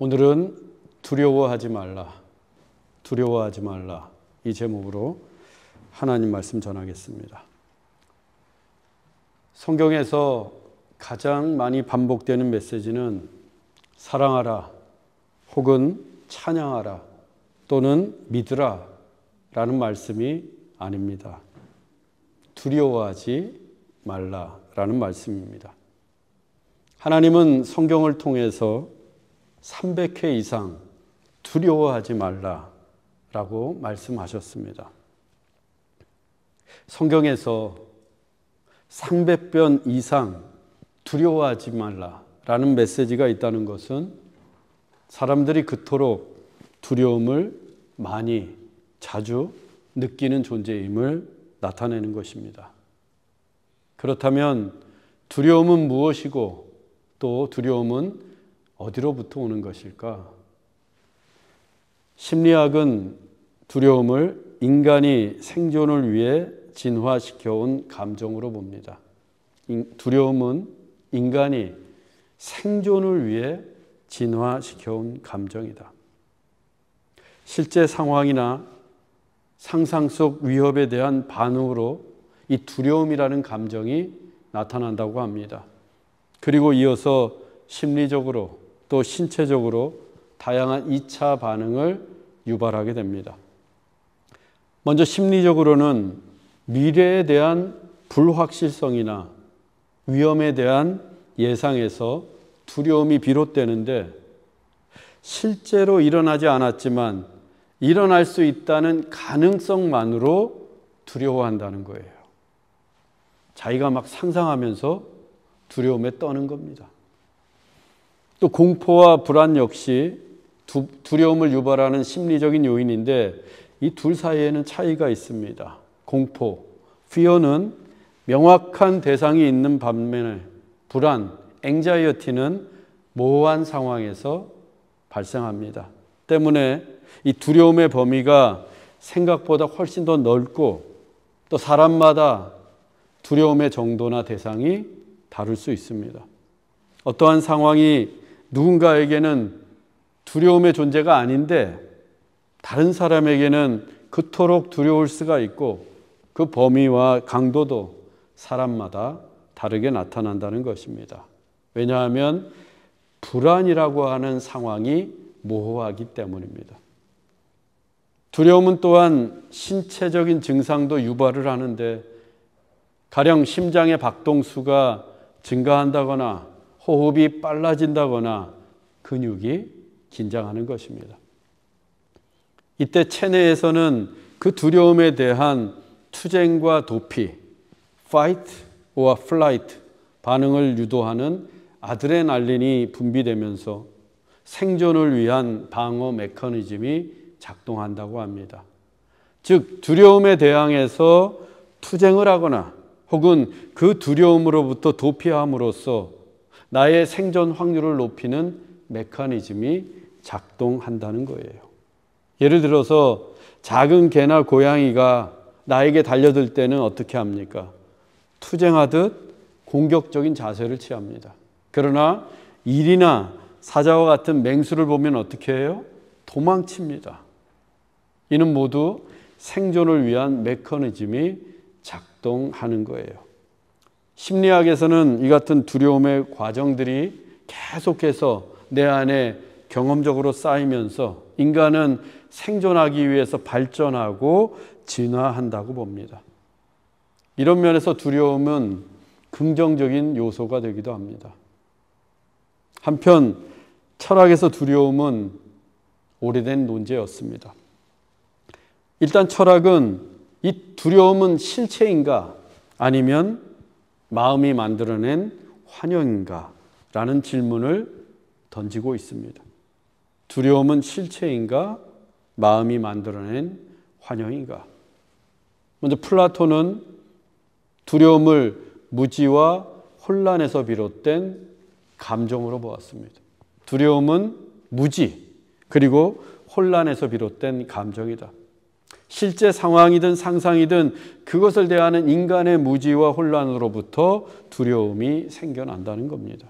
오늘은 두려워하지 말라, 두려워하지 말라 이 제목으로 하나님 말씀 전하겠습니다. 성경에서 가장 많이 반복되는 메시지는 사랑하라 혹은 찬양하라 또는 믿으라 라는 말씀이 아닙니다. 두려워하지 말라라는 말씀입니다. 하나님은 성경을 통해서 300회 이상 두려워하지 말라라고 말씀하셨습니다. 성경에서 300번 이상 두려워하지 말라라는 메시지가 있다는 것은 사람들이 그토록 두려움을 많이 자주 느끼는 존재임을 나타내는 것입니다. 그렇다면 두려움은 무엇이고 또 두려움은 어디로부터 오는 것일까? 심리학은 두려움을 인간이 생존을 위해 진화시켜온 감정으로 봅니다. 두려움은 인간이 생존을 위해 진화시켜온 감정이다. 실제 상황이나 상상 속 위협에 대한 반응으로 이 두려움이라는 감정이 나타난다고 합니다. 그리고 이어서 심리적으로 또 신체적으로 다양한 2차 반응을 유발하게 됩니다. 먼저 심리적으로는 미래에 대한 불확실성이나 위험에 대한 예상에서 두려움이 비롯되는데 실제로 일어나지 않았지만 일어날 수 있다는 가능성만으로 두려워한다는 거예요. 자기가 막 상상하면서 두려움에 떠는 겁니다. 또 공포와 불안 역시 두려움을 유발하는 심리적인 요인인데 이 둘 사이에는 차이가 있습니다. 공포, fear는 명확한 대상이 있는 반면에 불안, anxiety는 모호한 상황에서 발생합니다. 때문에 이 두려움의 범위가 생각보다 훨씬 더 넓고 또 사람마다 두려움의 정도나 대상이 다를 수 있습니다. 어떠한 상황이 누군가에게는 두려움의 존재가 아닌데 다른 사람에게는 그토록 두려울 수가 있고 그 범위와 강도도 사람마다 다르게 나타난다는 것입니다. 왜냐하면 불안이라고 하는 상황이 모호하기 때문입니다. 두려움은 또한 신체적인 증상도 유발을 하는데 가령 심장의 박동수가 증가한다거나 호흡이 빨라진다거나 근육이 긴장하는 것입니다. 이때 체내에서는 그 두려움에 대한 투쟁과 도피, fight or flight 반응을 유도하는 아드레날린이 분비되면서 생존을 위한 방어 메커니즘이 작동한다고 합니다. 즉 두려움에 대항해서 투쟁을 하거나 혹은 그 두려움으로부터 도피함으로써 나의 생존 확률을 높이는 메커니즘이 작동한다는 거예요. 예를 들어서 작은 개나 고양이가 나에게 달려들 때는 어떻게 합니까? 투쟁하듯 공격적인 자세를 취합니다. 그러나 일이나 사자와 같은 맹수를 보면 어떻게 해요? 도망칩니다. 이는 모두 생존을 위한 메커니즘이 작동하는 거예요. 심리학에서는 이 같은 두려움의 과정들이 계속해서 내 안에 경험적으로 쌓이면서 인간은 생존하기 위해서 발전하고 진화한다고 봅니다. 이런 면에서 두려움은 긍정적인 요소가 되기도 합니다. 한편 철학에서 두려움은 오래된 논제였습니다. 일단 철학은 이 두려움은 실체인가 아니면 마음이 만들어낸 환영인가 라는 질문을 던지고 있습니다. 두려움은 실체인가 마음이 만들어낸 환영인가? 먼저 플라톤은 두려움을 무지와 혼란에서 비롯된 감정으로 보았습니다. 두려움은 무지 그리고 혼란에서 비롯된 감정이다. 실제 상황이든 상상이든 그것을 대하는 인간의 무지와 혼란으로부터 두려움이 생겨난다는 겁니다.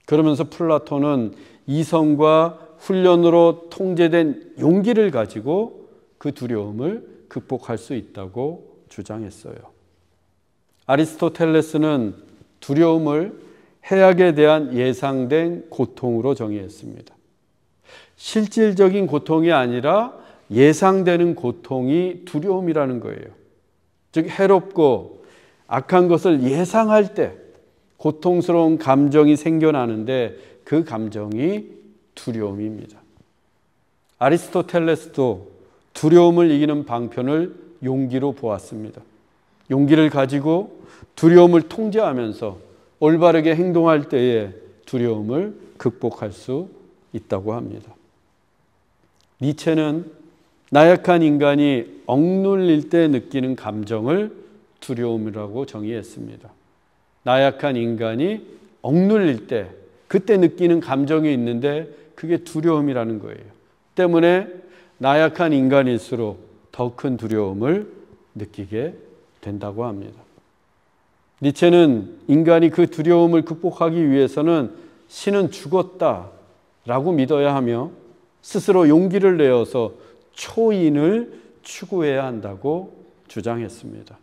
그러면서 플라톤은 이성과 훈련으로 통제된 용기를 가지고 그 두려움을 극복할 수 있다고 주장했어요. 아리스토텔레스는 두려움을 해악에 대한 예상된 고통으로 정의했습니다. 실질적인 고통이 아니라 예상되는 고통이 두려움이라는 거예요. 즉 해롭고 악한 것을 예상할 때 고통스러운 감정이 생겨나는데 그 감정이 두려움입니다. 아리스토텔레스도 두려움을 이기는 방편을 용기로 보았습니다. 용기를 가지고 두려움을 통제하면서 올바르게 행동할 때에 두려움을 극복할 수 있다고 합니다. 니체는 나약한 인간이 억눌릴 때 느끼는 감정을 두려움이라고 정의했습니다. 나약한 인간이 억눌릴 때 그때 느끼는 감정이 있는데 그게 두려움이라는 거예요. 때문에 나약한 인간일수록 더 큰 두려움을 느끼게 된다고 합니다. 니체는 인간이 그 두려움을 극복하기 위해서는 신은 죽었다라고 믿어야 하며 스스로 용기를 내어서 초인을 추구해야 한다고 주장했습니다.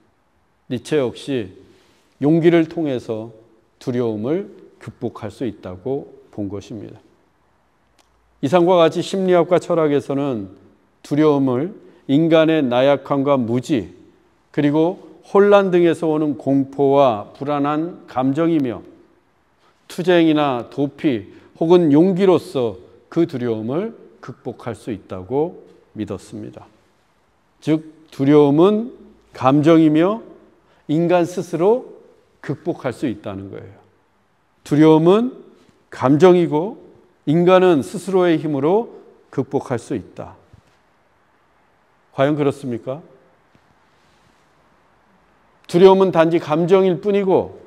니체 역시 용기를 통해서 두려움을 극복할 수 있다고 본 것입니다. 이상과 같이 심리학과 철학에서는 두려움을 인간의 나약함과 무지 그리고 혼란 등에서 오는 공포와 불안한 감정이며 투쟁이나 도피 혹은 용기로서 그 두려움을 극복할 수 있다고 믿었습니다. 즉 두려움은 감정이며 인간 스스로 극복할 수 있다는 거예요. 두려움은 감정이고 인간은 스스로의 힘으로 극복할 수 있다. 과연 그렇습니까? 두려움은 단지 감정일 뿐이고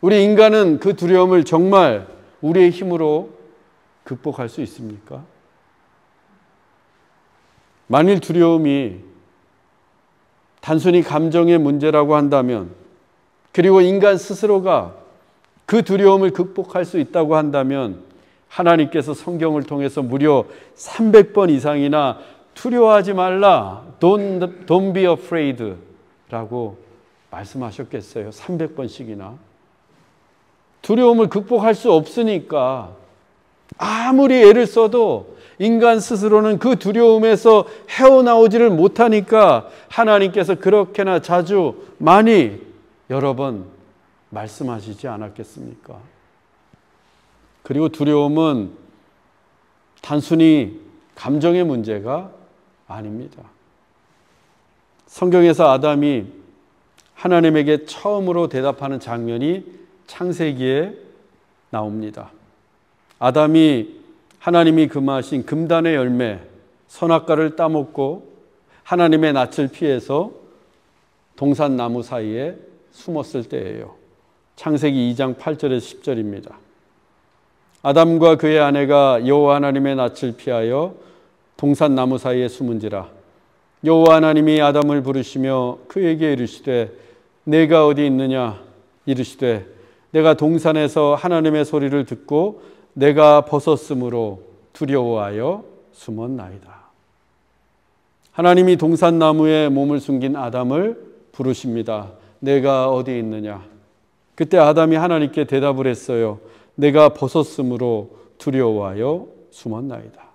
우리 인간은 그 두려움을 정말 우리의 힘으로 극복할 수 있습니까? 만일 두려움이 단순히 감정의 문제라고 한다면 그리고 인간 스스로가 그 두려움을 극복할 수 있다고 한다면 하나님께서 성경을 통해서 무려 300번 이상이나 두려워하지 말라, don't be afraid 라고 말씀하셨겠어요. 300번씩이나. 두려움을 극복할 수 없으니까 아무리 애를 써도 인간 스스로는 그 두려움에서 헤어나오지를 못하니까 하나님께서 그렇게나 자주 많이 여러 번 말씀하시지 않았겠습니까? 그리고 두려움은 단순히 감정의 문제가 아닙니다. 성경에서 아담이 하나님에게 처음으로 대답하는 장면이 창세기에 나옵니다. 아담이 하나님이 금하신 금단의 열매 선악과를 따먹고 하나님의 낯을 피해서 동산나무 사이에 숨었을 때예요. 창세기 2장 8절에서 10절입니다. 아담과 그의 아내가 여호와 하나님의 낯을 피하여 동산나무 사이에 숨은지라 여호와 하나님이 아담을 부르시며 그에게 이르시되 내가 어디 있느냐 이르시되 내가 동산에서 하나님의 소리를 듣고 내가 벗었으므로 두려워하여 숨었나이다. 하나님이 동산나무에 몸을 숨긴 아담을 부르십니다. 내가 어디 있느냐? 그때 아담이 하나님께 대답을 했어요. 내가 벗었으므로 두려워하여 숨었나이다.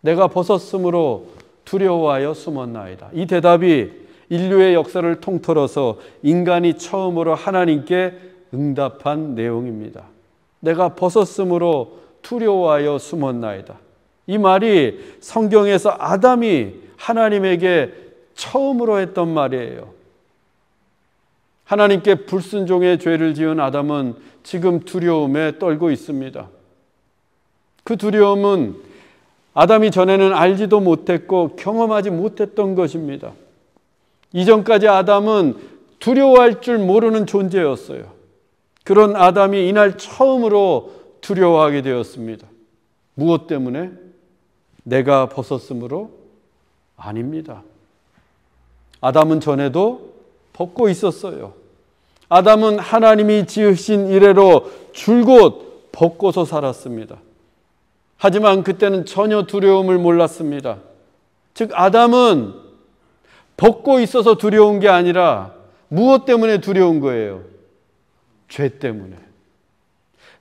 내가 벗었으므로 두려워하여 숨었나이다. 이 대답이 인류의 역사를 통틀어서 인간이 처음으로 하나님께 응답한 내용입니다. 내가 벗었으므로 두려워하여 숨었나이다. 이 말이 성경에서 아담이 하나님에게 처음으로 했던 말이에요. 하나님께 불순종의 죄를 지은 아담은 지금 두려움에 떨고 있습니다. 그 두려움은 아담이 전에는 알지도 못했고 경험하지 못했던 것입니다. 이전까지 아담은 두려워할 줄 모르는 존재였어요. 그런 아담이 이날 처음으로 두려워하게 되었습니다. 무엇 때문에? 내가 벗었으므로? 아닙니다. 아담은 전에도 벗고 있었어요. 아담은 하나님이 지으신 이래로 줄곧 벗고서 살았습니다. 하지만 그때는 전혀 두려움을 몰랐습니다. 즉 아담은 벗고 있어서 두려운 게 아니라 무엇 때문에 두려운 거예요? 죄 때문에.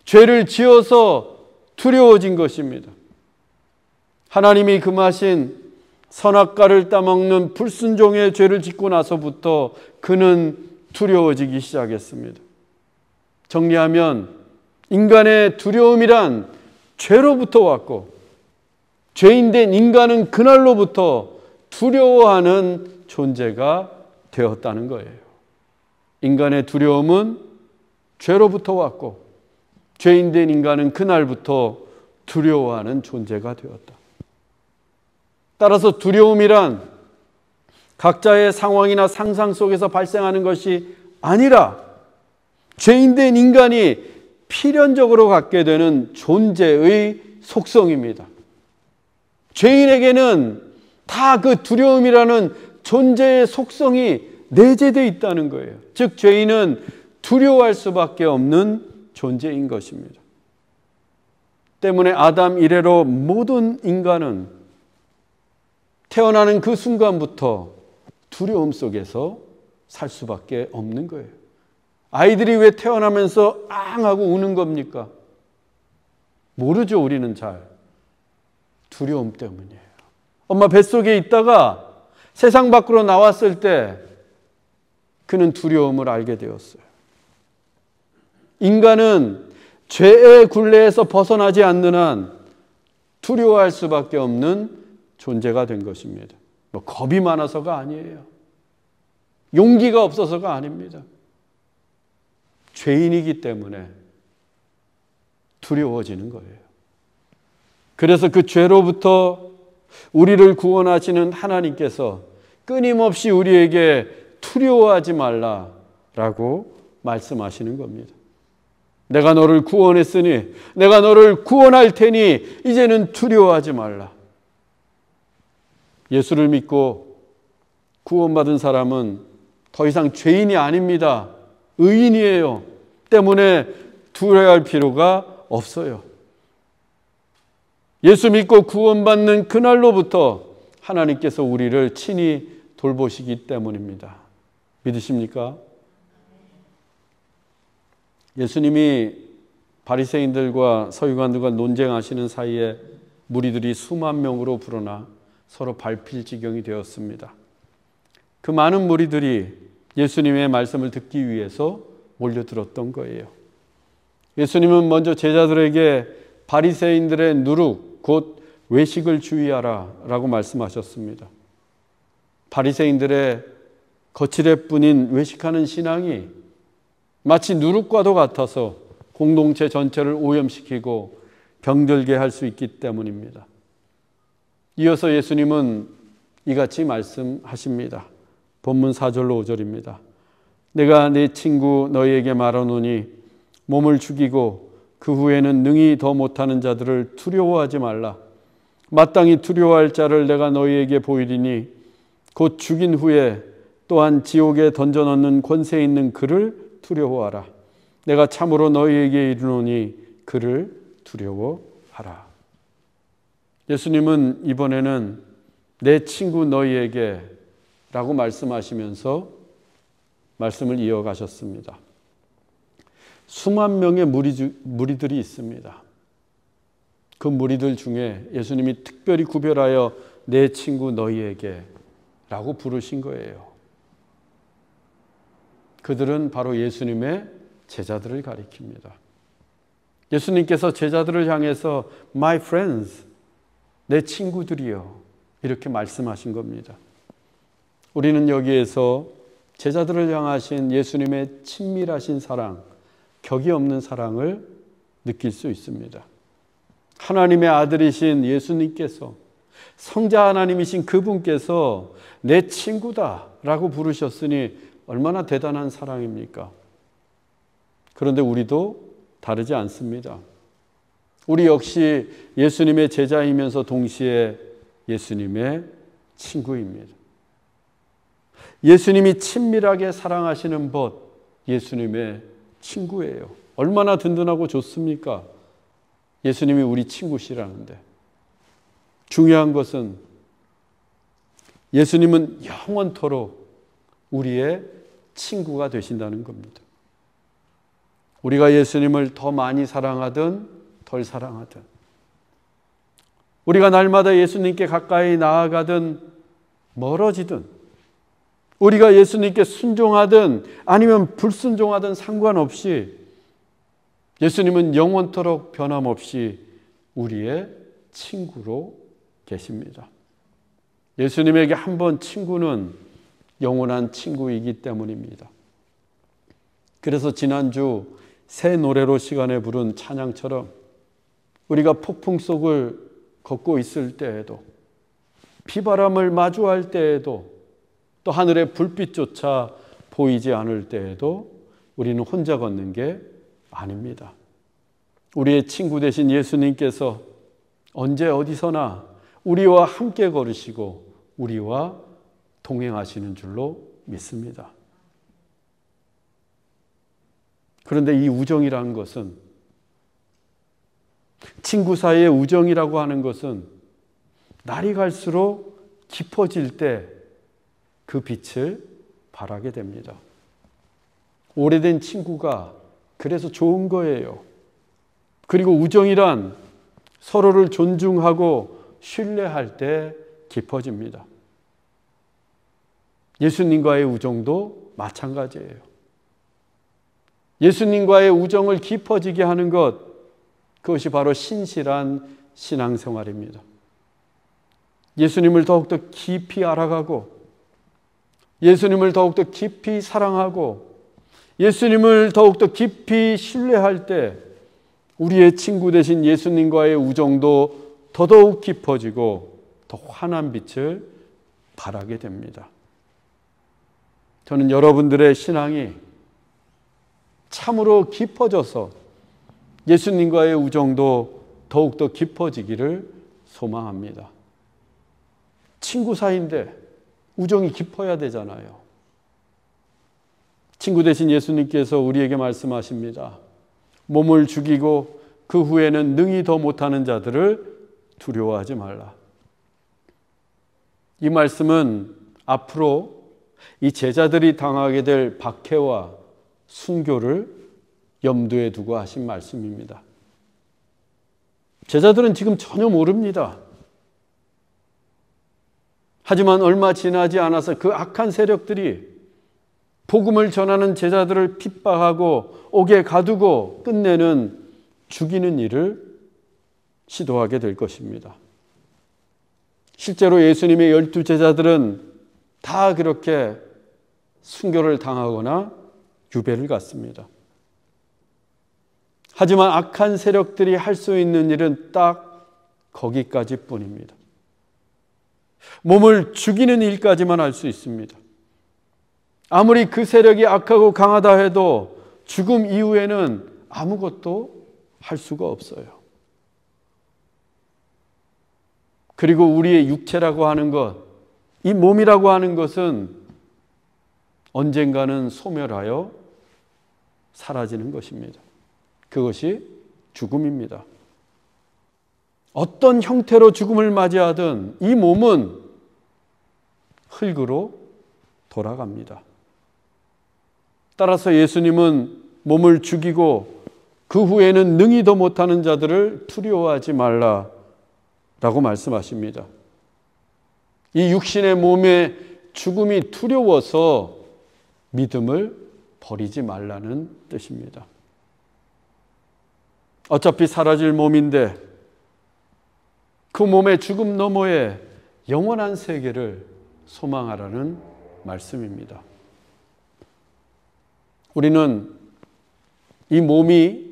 죄를 지어서 두려워진 것입니다. 하나님이 금하신 선악과를 따먹는 불순종의 죄를 짓고 나서부터 그는 두려워지기 시작했습니다. 정리하면 인간의 두려움이란 죄로부터 왔고 죄인된 인간은 그날로부터 두려워하는 존재가 되었다는 거예요. 인간의 두려움은 죄로부터 왔고 죄인된 인간은 그날부터 두려워하는 존재가 되었다. 따라서 두려움이란 각자의 상황이나 상상 속에서 발생하는 것이 아니라 죄인된 인간이 필연적으로 갖게 되는 존재의 속성입니다. 죄인에게는 다 그 두려움이라는 존재의 속성이 내재되어 있다는 거예요. 즉 죄인은 두려워할 수밖에 없는 존재인 것입니다. 때문에 아담 이래로 모든 인간은 태어나는 그 순간부터 두려움 속에서 살 수밖에 없는 거예요. 아이들이 왜 태어나면서 앙 하고 우는 겁니까? 모르죠, 우리는 잘. 두려움 때문이에요. 엄마 뱃속에 있다가 세상 밖으로 나왔을 때 그는 두려움을 알게 되었어요. 인간은 죄의 굴레에서 벗어나지 않는 한 두려워할 수밖에 없는 존재가 된 것입니다. 겁이 많아서가 아니에요. 용기가 없어서가 아닙니다. 죄인이기 때문에 두려워지는 거예요. 그래서 그 죄로부터 우리를 구원하시는 하나님께서 끊임없이 우리에게 두려워하지 말라라고 말씀하시는 겁니다. 내가 너를 구원했으니 내가 너를 구원할 테니 이제는 두려워하지 말라. 예수를 믿고 구원받은 사람은 더 이상 죄인이 아닙니다. 의인이에요. 때문에 두려워할 필요가 없어요. 예수 믿고 구원받는 그날로부터 하나님께서 우리를 친히 돌보시기 때문입니다. 믿으십니까? 예수님이 바리새인들과 서기관들과 논쟁하시는 사이에 무리들이 수만 명으로 불어나 서로 밟힐 지경이 되었습니다. 그 많은 무리들이 예수님의 말씀을 듣기 위해서 몰려들었던 거예요. 예수님은 먼저 제자들에게 바리새인들의 누룩, 곧 외식을 주의하라 라고 말씀하셨습니다. 바리새인들의 거칠애뿐인 외식하는 신앙이 마치 누룩과도 같아서 공동체 전체를 오염시키고 병들게 할 수 있기 때문입니다. 이어서 예수님은 이같이 말씀하십니다. 본문 4절로 5절입니다. 내가 내 친구 너희에게 말하노니 몸을 죽이고 그 후에는 능히 더 못하는 자들을 두려워하지 말라. 마땅히 두려워할 자를 내가 너희에게 보이리니 곧 죽인 후에 또한 지옥에 던져넣는 권세 있는 그를 두려워하라. 내가 참으로 너희에게 이르노니 그를 두려워하라. 예수님은 이번에는 내 친구 너희에게 라고 말씀하시면서 말씀을 이어가셨습니다. 수만 명의 무리들이 있습니다. 그 무리들 중에 예수님이 특별히 구별하여 내 친구 너희에게 라고 부르신 거예요. 그들은 바로 예수님의 제자들을 가리킵니다. 예수님께서 제자들을 향해서 My friends, 내 친구들이요 이렇게 말씀하신 겁니다. 우리는 여기에서 제자들을 향하신 예수님의 친밀하신 사랑, 격이 없는 사랑을 느낄 수 있습니다. 하나님의 아들이신 예수님께서 성자 하나님이신 그분께서 내 친구다라고 부르셨으니 얼마나 대단한 사랑입니까? 그런데 우리도 다르지 않습니다. 우리 역시 예수님의 제자이면서 동시에 예수님의 친구입니다. 예수님이 친밀하게 사랑하시는 것, 예수님의 친구예요. 얼마나 든든하고 좋습니까? 예수님이 우리 친구시라는데, 중요한 것은 예수님은 영원토록 우리의 친구가 되신다는 겁니다. 우리가 예수님을 더 많이 사랑하든 덜 사랑하든, 우리가 날마다 예수님께 가까이 나아가든 멀어지든, 우리가 예수님께 순종하든 아니면 불순종하든 상관없이 예수님은 영원토록 변함없이 우리의 친구로 계십니다. 예수님에게 한 번 친구는 영원한 친구이기 때문입니다. 그래서 지난주 새 노래로 시간에 부른 찬양처럼 우리가 폭풍 속을 걷고 있을 때에도, 비바람을 마주할 때에도, 또 하늘의 불빛조차 보이지 않을 때에도 우리는 혼자 걷는 게 아닙니다. 우리의 친구 되신 예수님께서 언제 어디서나 우리와 함께 걸으시고 우리와 동행하시는 줄로 믿습니다. 그런데 이 우정이라는 것은, 친구 사이의 우정이라고 하는 것은 날이 갈수록 깊어질 때 그 빛을 발하게 됩니다. 오래된 친구가 그래서 좋은 거예요. 그리고 우정이란 서로를 존중하고 신뢰할 때 깊어집니다. 예수님과의 우정도 마찬가지예요. 예수님과의 우정을 깊어지게 하는 것, 그것이 바로 신실한 신앙생활입니다. 예수님을 더욱더 깊이 알아가고, 예수님을 더욱더 깊이 사랑하고, 예수님을 더욱더 깊이 신뢰할 때 우리의 친구 되신 예수님과의 우정도 더더욱 깊어지고 더 환한 빛을 발하게 됩니다. 저는 여러분들의 신앙이 참으로 깊어져서 예수님과의 우정도 더욱더 깊어지기를 소망합니다. 친구 사이인데 우정이 깊어야 되잖아요. 친구 되신 예수님께서 우리에게 말씀하십니다. 몸을 죽이고 그 후에는 능히 더 못하는 자들을 두려워하지 말라. 이 말씀은 앞으로 이 제자들이 당하게 될 박해와 순교를 염두에 두고 하신 말씀입니다. 제자들은 지금 전혀 모릅니다. 하지만 얼마 지나지 않아서 그 악한 세력들이 복음을 전하는 제자들을 핍박하고 옥에 가두고 끝내는 죽이는 일을 시도하게 될 것입니다. 실제로 예수님의 12 제자들은 다 그렇게 순교를 당하거나 유배를 갔습니다. 하지만 악한 세력들이 할 수 있는 일은 딱 거기까지뿐입니다. 몸을 죽이는 일까지만 할 수 있습니다. 아무리 그 세력이 악하고 강하다 해도 죽음 이후에는 아무것도 할 수가 없어요. 그리고 우리의 육체라고 하는 것, 이 몸이라고 하는 것은 언젠가는 소멸하여 사라지는 것입니다. 그것이 죽음입니다. 어떤 형태로 죽음을 맞이하든 이 몸은 흙으로 돌아갑니다. 따라서 예수님은 몸을 죽이고 그 후에는 능히 더 못하는 자들을 두려워하지 말라라고 말씀하십니다. 이 육신의 몸의 죽음이 두려워서 믿음을 버리지 말라는 뜻입니다. 어차피 사라질 몸인데 그 몸의 죽음 너머에 영원한 세계를 소망하라는 말씀입니다. 우리는 이 몸이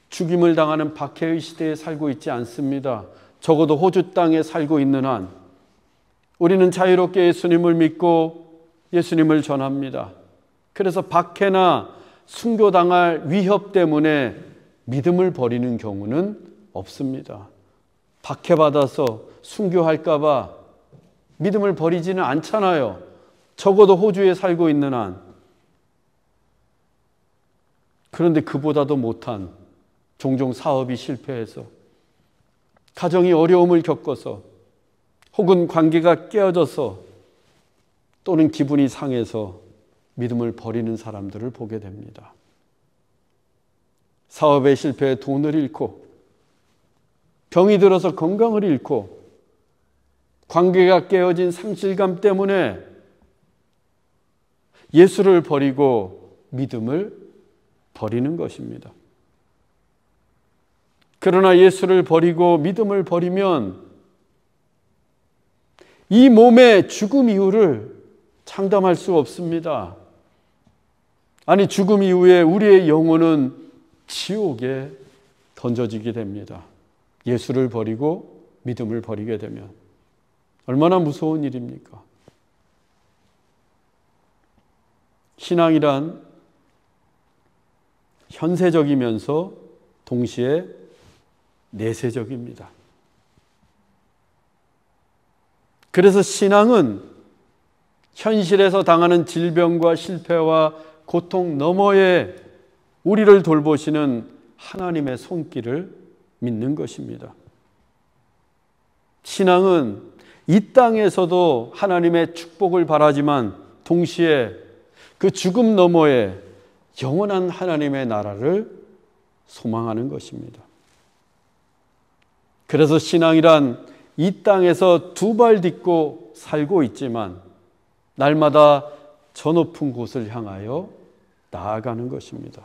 죽임을 당하는 박해의 시대에 살고 있지 않습니다. 적어도 호주 땅에 살고 있는 한 우리는 자유롭게 예수님을 믿고 예수님을 전합니다. 그래서 박해나 순교당할 위협 때문에 믿음을 버리는 경우는 없습니다. 박해받아서 순교할까 봐 믿음을 버리지는 않잖아요. 적어도 호주에 살고 있는 한. 그런데 그보다도 못한 종종 사업이 실패해서, 가정이 어려움을 겪어서, 혹은 관계가 깨어져서, 또는 기분이 상해서 믿음을 버리는 사람들을 보게 됩니다. 사업의 실패에 돈을 잃고, 병이 들어서 건강을 잃고, 관계가 깨어진 상실감 때문에 예수를 버리고 믿음을 버리는 것입니다. 그러나 예수를 버리고 믿음을 버리면 이 몸의 죽음 이후를 장담할 수 없습니다. 아니, 죽음 이후에 우리의 영혼은 지옥에 던져지게 됩니다. 예수를 버리고 믿음을 버리게 되면 얼마나 무서운 일입니까? 신앙이란 현세적이면서 동시에 내세적입니다. 그래서 신앙은 현실에서 당하는 질병과 실패와 고통 너머에 우리를 돌보시는 하나님의 손길을 믿는 것입니다. 신앙은 이 땅에서도 하나님의 축복을 바라지만 동시에 그 죽음 너머에 영원한 하나님의 나라를 소망하는 것입니다. 그래서 신앙이란 이 땅에서 두 발 딛고 살고 있지만 날마다 저 높은 곳을 향하여 나아가는 것입니다.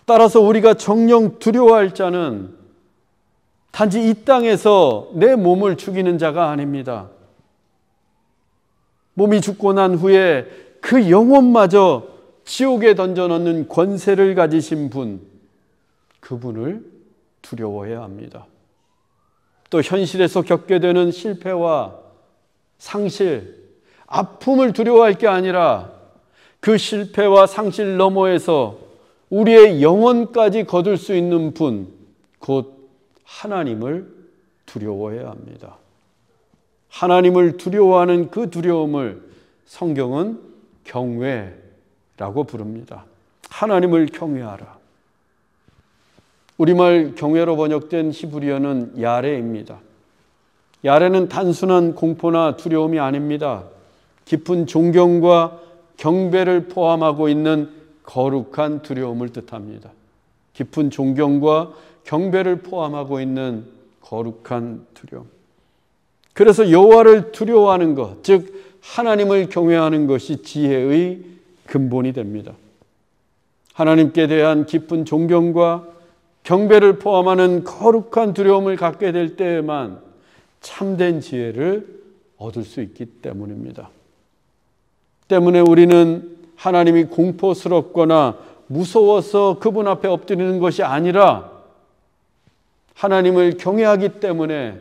따라서 우리가 정령 두려워할 자는 단지 이 땅에서 내 몸을 죽이는 자가 아닙니다. 몸이 죽고 난 후에 그 영혼마저 지옥에 던져넣는 권세를 가지신 분, 그분을 두려워해야 합니다. 또 현실에서 겪게 되는 실패와 상실, 아픔을 두려워할 게 아니라 그 실패와 상실 너머에서 우리의 영혼까지 거둘 수 있는 분, 곧 하나님을 두려워해야 합니다. 하나님을 두려워하는 그 두려움을 성경은 경외라고 부릅니다. 하나님을 경외하라. 우리말 경외로 번역된 히브리어는 야레입니다. 야레는 단순한 공포나 두려움이 아닙니다. 깊은 존경과 경배를 포함하고 있는 거룩한 두려움을 뜻합니다. 깊은 존경과 경배를 포함하고 있는 거룩한 두려움. 그래서 여호와를 두려워하는 것, 즉 하나님을 경외하는 것이 지혜의 근본이 됩니다. 하나님께 대한 깊은 존경과 경배를 포함하는 거룩한 두려움을 갖게 될 때에만 참된 지혜를 얻을 수 있기 때문입니다. 때문에 우리는 하나님이 공포스럽거나 무서워서 그분 앞에 엎드리는 것이 아니라 하나님을 경외하기 때문에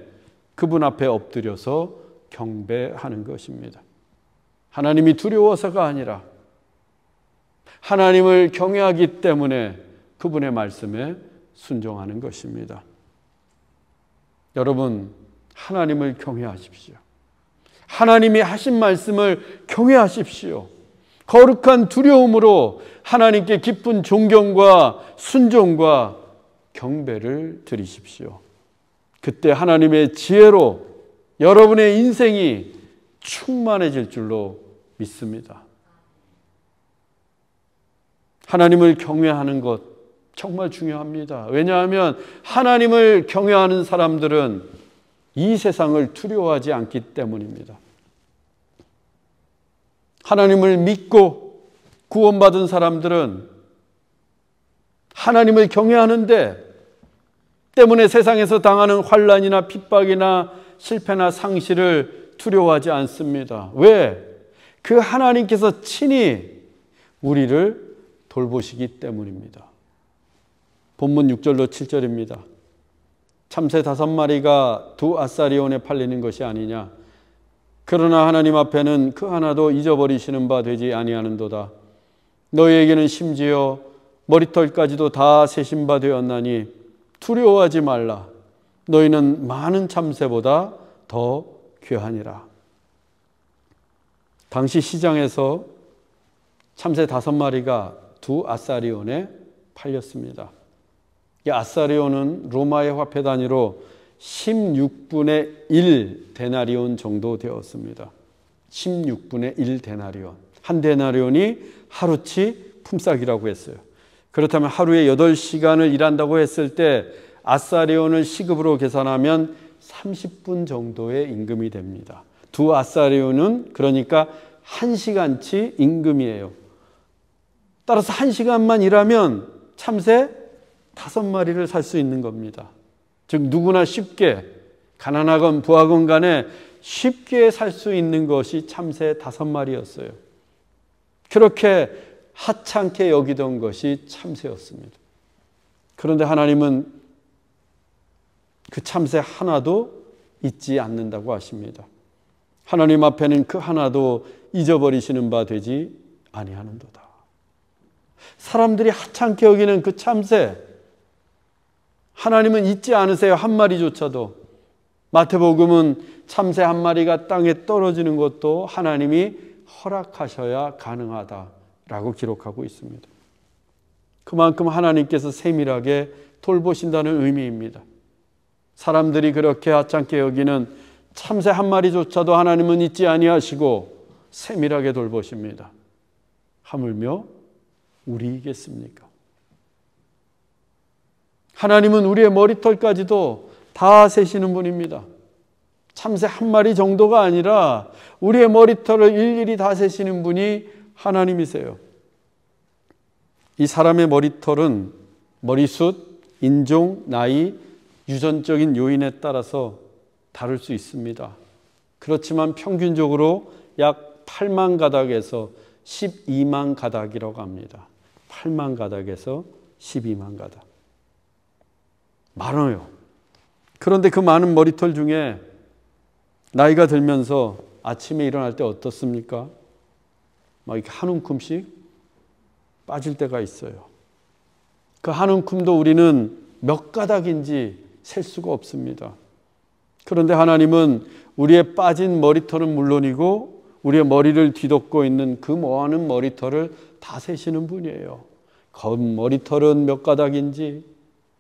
그분 앞에 엎드려서 경배하는 것입니다. 하나님이 두려워서가 아니라 하나님을 경외하기 때문에 그분의 말씀에 순종하는 것입니다. 여러분, 하나님을 경외하십시오. 하나님이 하신 말씀을 경외하십시오. 거룩한 두려움으로 하나님께 깊은 존경과 순종과 경배를 드리십시오. 그때 하나님의 지혜로 여러분의 인생이 충만해질 줄로 믿습니다. 하나님을 경외하는 것 정말 중요합니다. 왜냐하면 하나님을 경외하는 사람들은 이 세상을 두려워하지 않기 때문입니다. 하나님을 믿고 구원받은 사람들은 하나님을 경외하는데 때문에 세상에서 당하는 환난이나 핍박이나 실패나 상실을 두려워하지 않습니다. 왜? 그 하나님께서 친히 우리를 돌보시기 때문입니다. 본문 6절로 7절입니다. 참새 5마리가 두 아사리온에 팔리는 것이 아니냐. 그러나 하나님 앞에는 그 하나도 잊어버리시는 바 되지 아니하는도다. 너희에게는 심지어 머리털까지도 다 세신 바 되었나니 두려워하지 말라. 너희는 많은 참새보다 더 귀하니라. 당시 시장에서 참새 5마리가 두 아사리온에 팔렸습니다. 이 아사리온은 로마의 화폐 단위로 16분의 1 데나리온 정도 되었습니다. 16분의 1 데나리온. 한 데나리온이 하루치 품삯이라고 했어요. 그렇다면 하루에 8시간을 일한다고 했을 때 아사리온을 시급으로 계산하면 30분 정도의 임금이 됩니다. 두 아사리온은 그러니까 1시간치 임금이에요. 따라서 1시간만 일하면 참새 5마리를 살 수 있는 겁니다. 즉 누구나 쉽게 가난하건 부하건 간에 쉽게 살 수 있는 것이 참새 5마리였어요. 그렇게 하찮게 여기던 것이 참새였습니다. 그런데 하나님은 그 참새 하나도 잊지 않는다고 하십니다. 하나님 앞에는 그 하나도 잊어버리시는 바 되지 아니하는도다. 사람들이 하찮게 여기는 그 참새, 하나님은 잊지 않으세요. 한 마리조차도. 마태복음은 참새 한 마리가 땅에 떨어지는 것도 하나님이 허락하셔야 가능하다라고 기록하고 있습니다. 그만큼 하나님께서 세밀하게 돌보신다는 의미입니다. 사람들이 그렇게 하찮게 여기는 참새 한 마리조차도 하나님은 잊지 아니하시고 세밀하게 돌보십니다. 하물며 우리이겠습니까? 하나님은 우리의 머리털까지도 다 세시는 분입니다. 참새 한 마리 정도가 아니라 우리의 머리털을 일일이 다 세시는 분이 하나님이세요. 이 사람의 머리털은 머리숱, 인종, 나이, 유전적인 요인에 따라서 다를 수 있습니다. 그렇지만 평균적으로 약 8만 가닥에서 12만 가닥이라고 합니다. 8만 가닥에서 12만 가닥. 많아요. 그런데 그 많은 머리털 중에 나이가 들면서 아침에 일어날 때 어떻습니까? 막 이렇게 한 움큼씩 빠질 때가 있어요. 그 한 움큼도 우리는 몇 가닥인지 셀 수가 없습니다. 그런데 하나님은 우리의 빠진 머리털은 물론이고 우리의 머리를 뒤덮고 있는 그 많은 머리털을 다 세시는 분이에요. 검 머리털은 몇 가닥인지,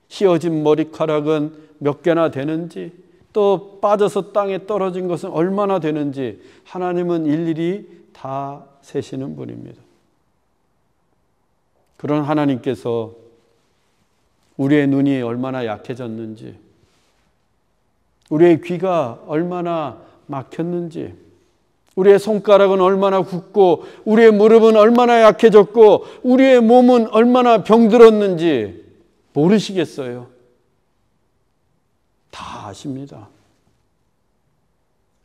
휘어진 머리카락은 몇 개나 되는지, 또 빠져서 땅에 떨어진 것은 얼마나 되는지 하나님은 일일이 다 세시는 분입니다. 그런 하나님께서 우리의 눈이 얼마나 약해졌는지, 우리의 귀가 얼마나 막혔는지, 우리의 손가락은 얼마나 굳고 우리의 무릎은 얼마나 약해졌고 우리의 몸은 얼마나 병들었는지 모르시겠어요? 다 아십니다.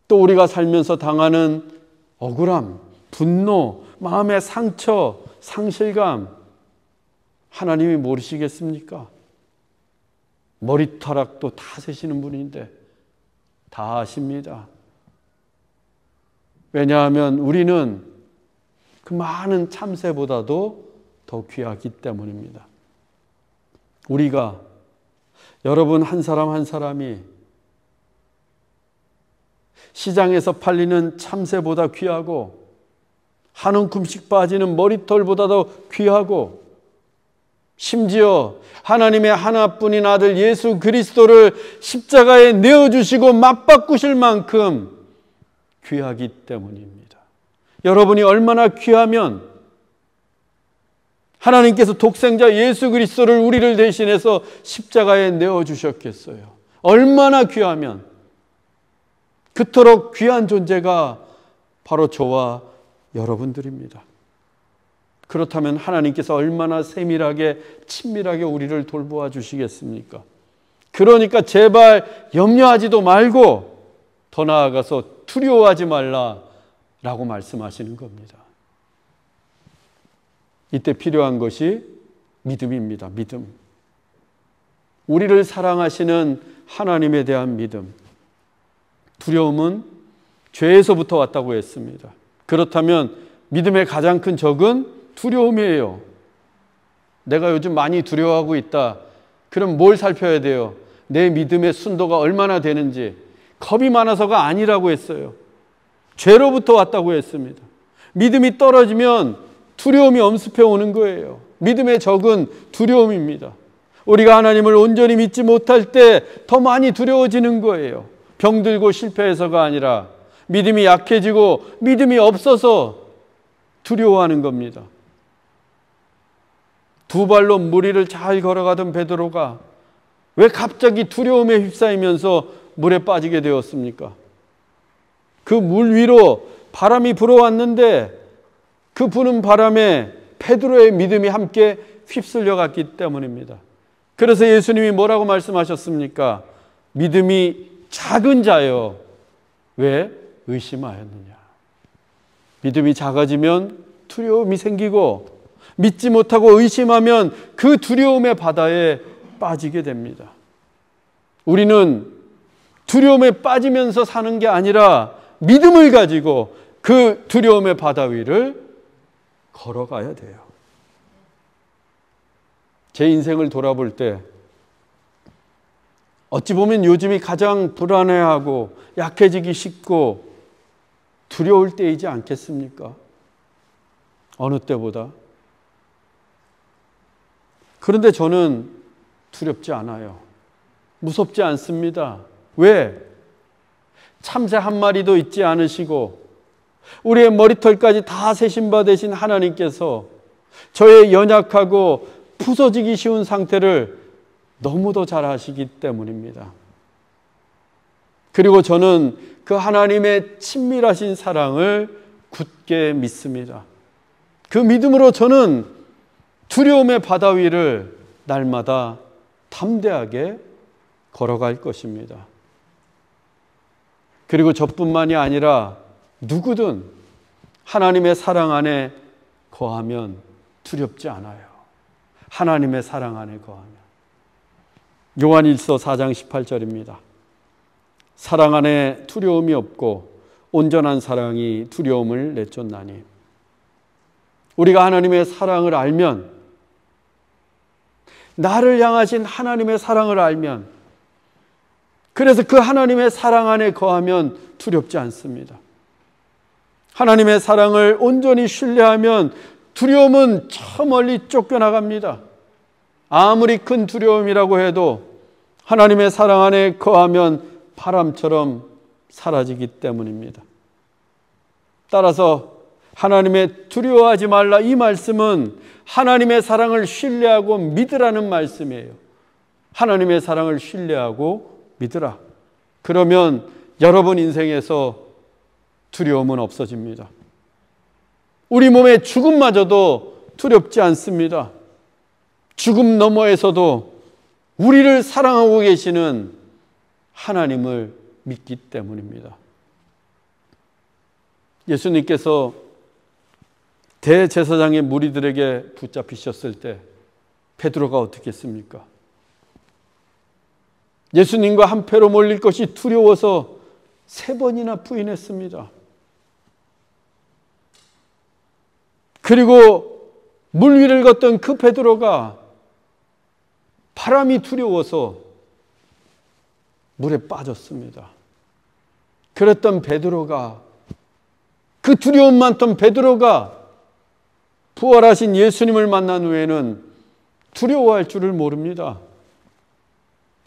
또 우리가 살면서 당하는 억울함, 분노, 마음의 상처, 상실감 하나님이 모르시겠습니까? 머리카락도 다 세시는 분인데 다 아십니다. 왜냐하면 우리는 그 많은 참새보다도 더 귀하기 때문입니다. 우리가, 여러분 한 사람 한 사람이 시장에서 팔리는 참새보다 귀하고 한 움큼씩 빠지는 머리털보다도 귀하고 심지어 하나님의 하나뿐인 아들 예수 그리스도를 십자가에 내어주시고 맞바꾸실 만큼 귀하기 때문입니다. 여러분이 얼마나 귀하면 하나님께서 독생자 예수 그리스도를 우리를 대신해서 십자가에 내어주셨겠어요. 얼마나 귀하면, 그토록 귀한 존재가 바로 저와 여러분들입니다. 그렇다면 하나님께서 얼마나 세밀하게 친밀하게 우리를 돌보아 주시겠습니까? 그러니까 제발 염려하지도 말고 더 나아가서 두려워하지 말라라고 말씀하시는 겁니다. 이때 필요한 것이 믿음입니다. 믿음. 우리를 사랑하시는 하나님에 대한 믿음. 두려움은 죄에서부터 왔다고 했습니다. 그렇다면 믿음의 가장 큰 적은 두려움이에요. 내가 요즘 많이 두려워하고 있다. 그럼 뭘 살펴야 돼요? 내 믿음의 순도가 얼마나 되는지. 겁이 많아서가 아니라고 했어요. 죄로부터 왔다고 했습니다. 믿음이 떨어지면 두려움이 엄습해 오는 거예요. 믿음의 적은 두려움입니다. 우리가 하나님을 온전히 믿지 못할 때 더 많이 두려워지는 거예요. 병들고 실패해서가 아니라 믿음이 약해지고 믿음이 없어서 두려워하는 겁니다. 두 발로 물 위를 잘 걸어가던 베드로가 왜 갑자기 두려움에 휩싸이면서 물에 빠지게 되었습니까? 그 물 위로 바람이 불어왔는데 그 부는 바람에 베드로의 믿음이 함께 휩쓸려 갔기 때문입니다. 그래서 예수님이 뭐라고 말씀하셨습니까? 믿음이 작은 자여, 왜 의심하였느냐? 믿음이 작아지면 두려움이 생기고 믿지 못하고 의심하면 그 두려움의 바다에 빠지게 됩니다. 우리는 두려움에 빠지면서 사는 게 아니라 믿음을 가지고 그 두려움의 바다 위를 걸어가야 돼요. 제 인생을 돌아볼 때 어찌 보면 요즘이 가장 불안해하고 약해지기 쉽고 두려울 때이지 않겠습니까? 어느 때보다. 그런데 저는 두렵지 않아요. 무섭지 않습니다. 왜? 참새 한 마리도 있지 않으시고 우리의 머리털까지 다 세신 바 되신 하나님께서 저의 연약하고 부서지기 쉬운 상태를 너무도 잘 아시기 때문입니다. 그리고 저는 그 하나님의 친밀하신 사랑을 굳게 믿습니다. 그 믿음으로 저는 두려움의 바다 위를 날마다 담대하게 걸어갈 것입니다. 그리고 저뿐만이 아니라 누구든 하나님의 사랑 안에 거하면 두렵지 않아요. 하나님의 사랑 안에 거하면. 요한일서 4장 18절입니다. 사랑 안에 두려움이 없고 온전한 사랑이 두려움을 내쫓나니. 우리가 하나님의 사랑을 알면, 나를 향하신 하나님의 사랑을 알면, 그래서 그 하나님의 사랑 안에 거하면 두렵지 않습니다. 하나님의 사랑을 온전히 신뢰하면 두려움은 저 멀리 쫓겨나갑니다. 아무리 큰 두려움이라고 해도 하나님의 사랑 안에 거하면 바람처럼 사라지기 때문입니다. 따라서 하나님의 두려워하지 말라, 이 말씀은 하나님의 사랑을 신뢰하고 믿으라는 말씀이에요. 하나님의 사랑을 신뢰하고 믿으라. 그러면 여러분 인생에서 두려움은 없어집니다. 우리 몸의 죽음마저도 두렵지 않습니다. 죽음 너머에서도 우리를 사랑하고 계시는 하나님을 믿기 때문입니다. 예수님께서 대제사장의 무리들에게 붙잡히셨을 때 베드로가 어떻게 했습니까? 예수님과 한패로 몰릴 것이 두려워서 3번이나 부인했습니다. 그리고 물 위를 걷던 그 베드로가 바람이 두려워서 물에 빠졌습니다. 그랬던 베드로가, 그 두려움 많던 베드로가 부활하신 예수님을 만난 후에는 두려워할 줄을 모릅니다.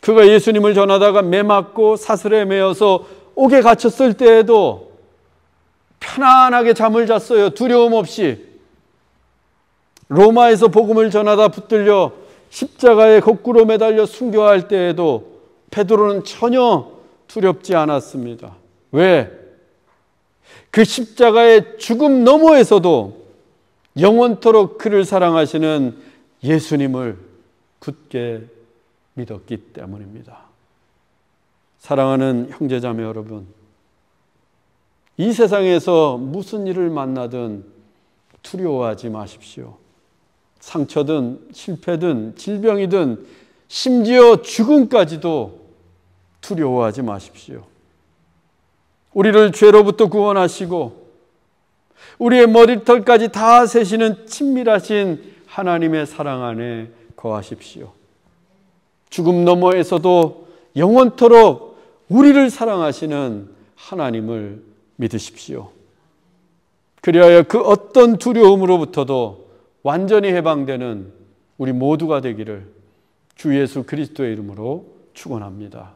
그가 예수님을 전하다가 매 맞고 사슬에 매어서 옥에 갇혔을 때에도 편안하게 잠을 잤어요. 두려움 없이. 로마에서 복음을 전하다 붙들려 십자가에 거꾸로 매달려 순교할 때에도 베드로는 전혀 두렵지 않았습니다. 왜? 그 십자가의 죽음 너머에서도 영원토록 그를 사랑하시는 예수님을 굳게 믿었기 때문입니다. 사랑하는 형제자매 여러분, 이 세상에서 무슨 일을 만나든 두려워하지 마십시오. 상처든 실패든 질병이든 심지어 죽음까지도 두려워하지 마십시오. 우리를 죄로부터 구원하시고 우리의 머리털까지 다 세시는 친밀하신 하나님의 사랑 안에 거하십시오. 죽음 너머에서도 영원토록 우리를 사랑하시는 하나님을 믿으십시오. 그리하여 그 어떤 두려움으로부터도 완전히 해방되는 우리 모두가 되기를 주 예수 그리스도의 이름으로 축원합니다.